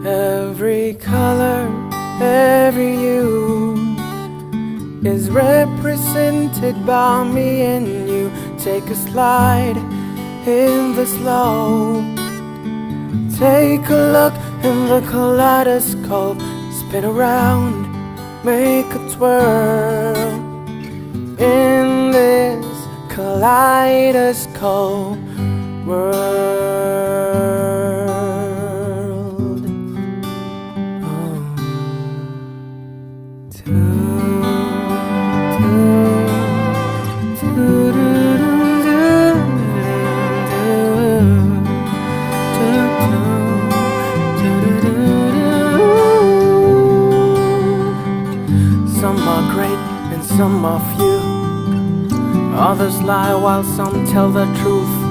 Every color, every hue is represented by me and you. Take a slide in the slow. Take a look in the kaleidoscope. Spin around, make a twirl in this kaleidoscope world. Some are great and some are few. Others lie while some tell the truth.